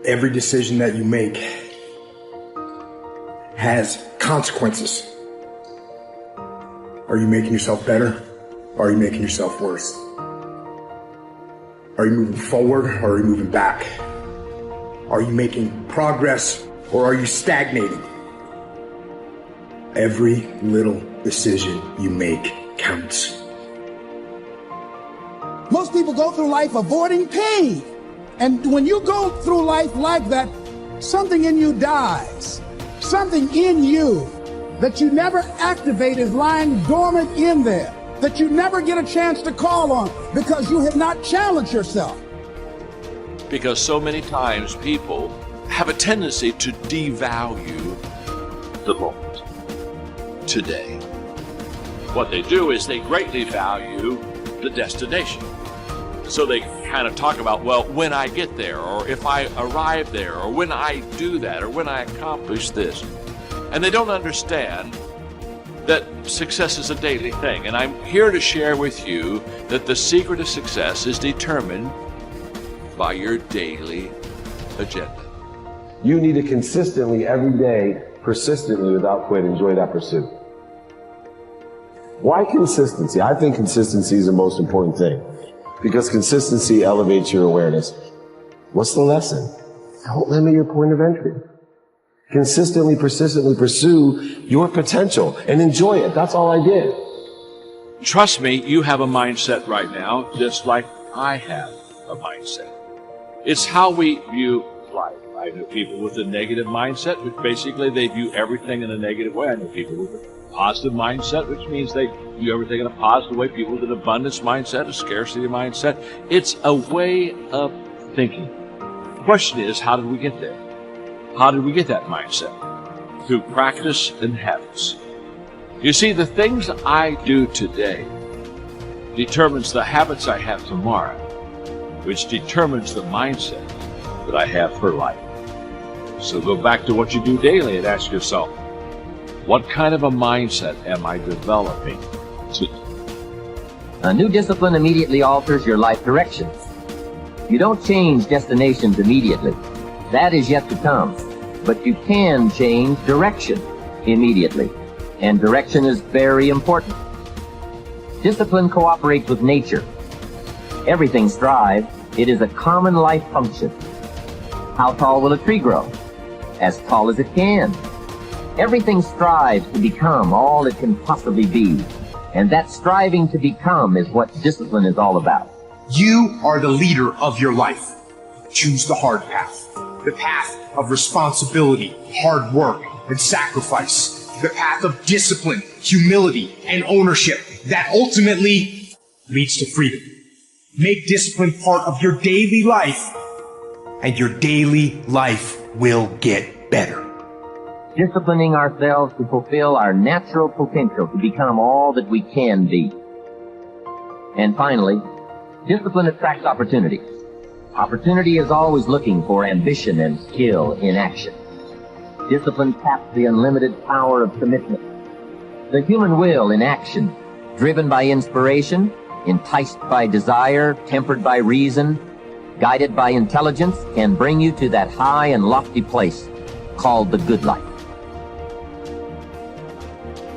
Every decision that you make has consequences. Are you making yourself better? Or are you making yourself worse? Are you moving forward or are you moving back? Are you making progress or are you stagnating? Every little decision you make counts. Most people go through life avoiding pain. And when you go through life like that, something in you dies. Something in you that you never activate is lying dormant in there, that you never get a chance to call on because you have not challenged yourself. Because so many times people have a tendency to devalue the moment, today. What they do is they greatly value the destination. So they kind of talk about, well, when I get there, or if I arrive there, or when I do that, or when I accomplish this. And they don't understand that success is a daily thing. And I'm here to share with you that the secret of success is determined by your daily agenda. You need to consistently, every day, persistently, without quit, enjoy that pursuit. Why consistency? I think consistency is the most important thing, because consistency elevates your awareness. What's the lesson? Don't limit your point of entry. Consistently, persistently pursue your potential and enjoy it. That's all I did. Trust me, you have a mindset right now, just like I have a mindset. It's how we view life. I know people with a negative mindset, which basically they view everything in a negative way. I know people with a positive mindset, which means they view everything in a positive way. People with an abundance mindset, a scarcity mindset. It's a way of thinking. The question is, how did we get there? How did we get that mindset? Through practice and habits. You see, the things I do today determines the habits I have tomorrow, which determines the mindset that I have for life. So go back to what you do daily and ask yourself, what kind of a mindset am I developing today? A new discipline immediately alters your life direction. You don't change destinations immediately. That is yet to come. But you can change direction immediately. And direction is very important. Discipline cooperates with nature. Everything strives. It is a common life function. How tall will a tree grow? As tall as it can. Everything strives to become all it can possibly be. And that striving to become is what discipline is all about. You are the leader of your life. Choose the hard path. The path of responsibility, hard work, and sacrifice. The path of discipline, humility, and ownership that ultimately leads to freedom. Make discipline part of your daily life, and your daily life will get better. Disciplining ourselves to fulfill our natural potential to become all that we can be. And finally, discipline attracts opportunity. Opportunity is always looking for ambition and skill in action. Discipline taps the unlimited power of commitment. The human will in action, driven by inspiration, enticed by desire, tempered by reason, guided by intelligence, can bring you to that high and lofty place called the good life.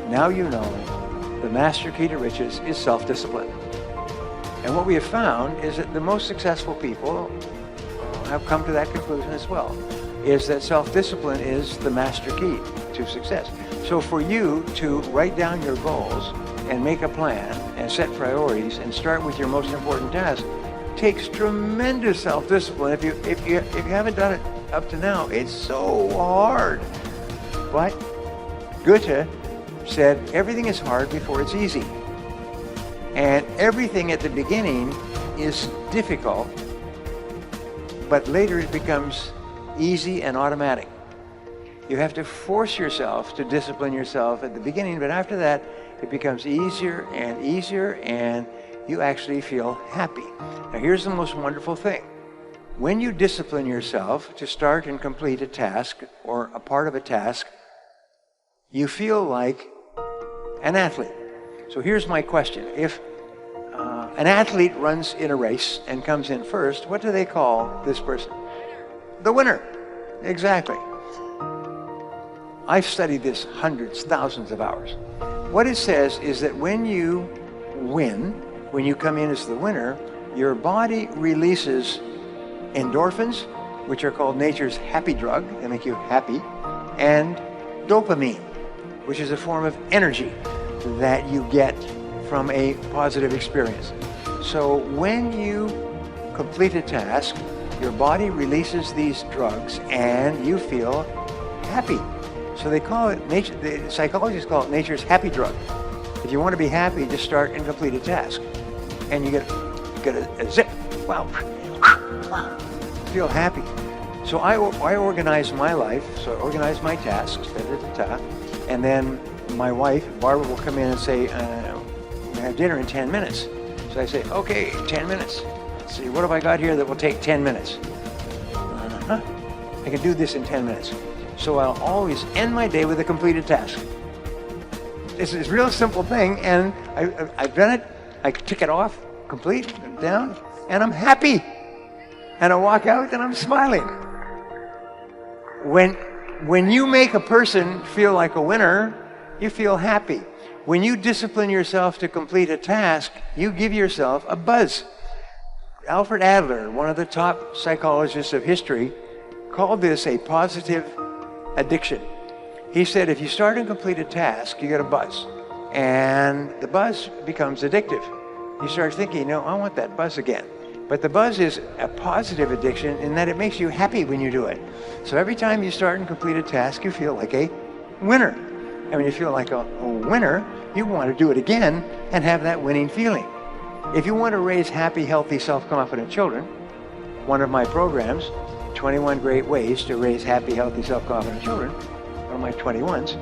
Now you know the master key to riches is self-discipline. And what we have found is that the most successful people have come to that conclusion as well, is that self-discipline is the master key to success. So for you to write down your goals and make a plan and set priorities and start with your most important task takes tremendous self-discipline. If you haven't done it up to now, it's so hard. But Goethe said everything is hard before it's easy. And everything at the beginning is difficult, but later it becomes easy and automatic. You have to force yourself to discipline yourself at the beginning, but after that, it becomes easier and easier, and you actually feel happy. Now here's the most wonderful thing. When you discipline yourself to start and complete a task or a part of a task, you feel like an athlete. So here's my question. If an athlete runs in a race and comes in first, what do they call this person? the winner. Exactly. I've studied this hundreds, thousands of hours. What it says is that when you win, when you come in as the winner, your body releases endorphins, which are called nature's happy drug. They make you happy. And dopamine, which is a form of energy that you get from a positive experience. So when you complete a task, your body releases these drugs and you feel happy. So they call it, the psychologists call it nature's happy drug. If you want to be happy, just start and complete a task. And you get a zip. Wow. Feel happy. So I organize my life, so I organize my tasks, and then my wife, Barbara, will come in and say, we have dinner in 10 minutes. So I say, okay, 10 minutes. Let's see, what have I got here that will take 10 minutes? I can do this in 10 minutes. So I'll always end my day with a completed task. It's a real simple thing, and I've done it. I tick it off, complete, down, and I'm happy. And I walk out and I'm smiling. When you make a person feel like a winner, you feel happy. When you discipline yourself to complete a task, you give yourself a buzz. Alfred Adler, one of the top psychologists of history, called this a positive addiction. He said if you start and complete a task, you get a buzz. And the buzz becomes addictive. You start thinking, no, I want that buzz again. But the buzz is a positive addiction in that it makes you happy when you do it. So every time you start and complete a task, you feel like a winner. And when you feel like a winner, you want to do it again and have that winning feeling. If you want to raise happy, healthy, self-confident children, one of my programs, 21 Great Ways to Raise Happy, Healthy, Self-Confident Children, one of my 21s,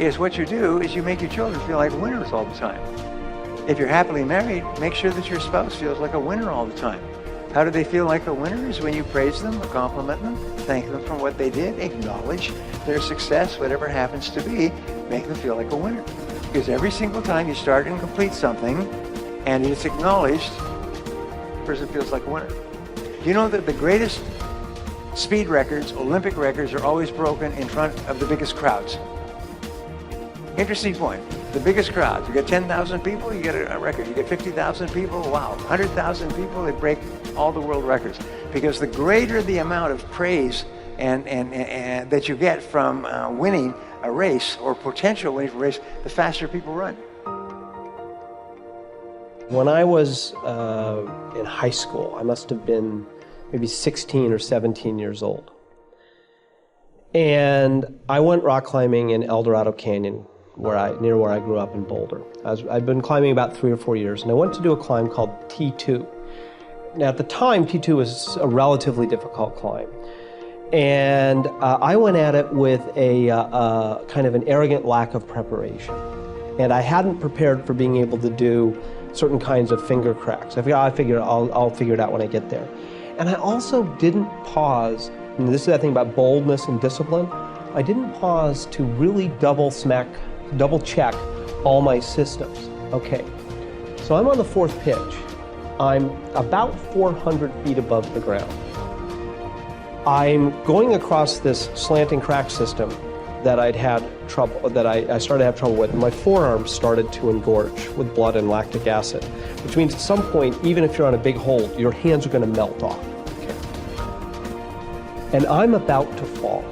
is what you do is you make your children feel like winners all the time. If you're happily married, make sure that your spouse feels like a winner all the time. How do they feel like a winner? Is when you praise them or compliment them, thank them for what they did, acknowledge their success, whatever happens to be, make them feel like a winner. Because every single time you start and complete something and it's acknowledged, the person feels like a winner. Do you know that the greatest speed records, Olympic records, are always broken in front of the biggest crowds? Interesting point. The biggest crowds. You get 10,000 people, you get a record. You get 50,000 people, wow. 100,000 people, they break all the world records. Because the greater the amount of praise and that you get from winning a race or potential winning a race, the faster people run. When I was in high school, I must have been maybe 16 or 17 years old. And I went rock climbing in El Dorado Canyon, near where I grew up in Boulder. I'd been climbing about 3 or 4 years, and I went to do a climb called T2. Now at the time, T2 was a relatively difficult climb. And I went at it with a kind of an arrogant lack of preparation. And I hadn't prepared for being able to do certain kinds of finger cracks. I figured I'll figure it out when I get there. And I also didn't pause, and this is that thing about boldness and discipline, I didn't pause to really double check all my systems. Okay, so I'm on the 4th pitch. I'm about 400 feet above the ground. I'm going across this slanting crack system that I started to have trouble with, and my forearms started to engorge with blood and lactic acid, which means at some point, even if you're on a big hold, your hands are going to melt off. Okay. And I'm about to fall.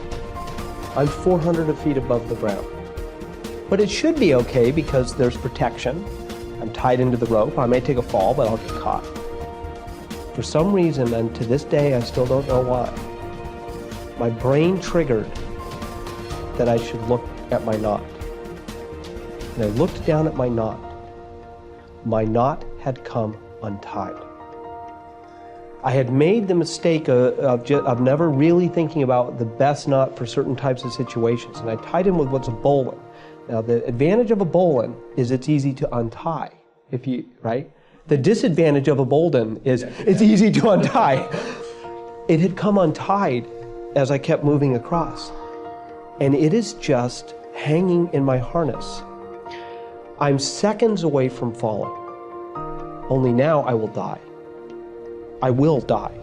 I'm 400 feet above the ground. But it should be okay because there's protection. I'm tied into the rope. I may take a fall, but I'll get caught. For some reason, and to this day, I still don't know why, my brain triggered that I should look at my knot. And I looked down at my knot. My knot had come untied. I had made the mistake of never really thinking about the best knot for certain types of situations, and I tied him with what's a bowline. Now, the advantage of a bowline is it's easy to untie, right? The disadvantage of a bowline is it's easy to untie. It had come untied as I kept moving across, and it is just hanging in my harness. I'm seconds away from falling, only now I will die. I will die.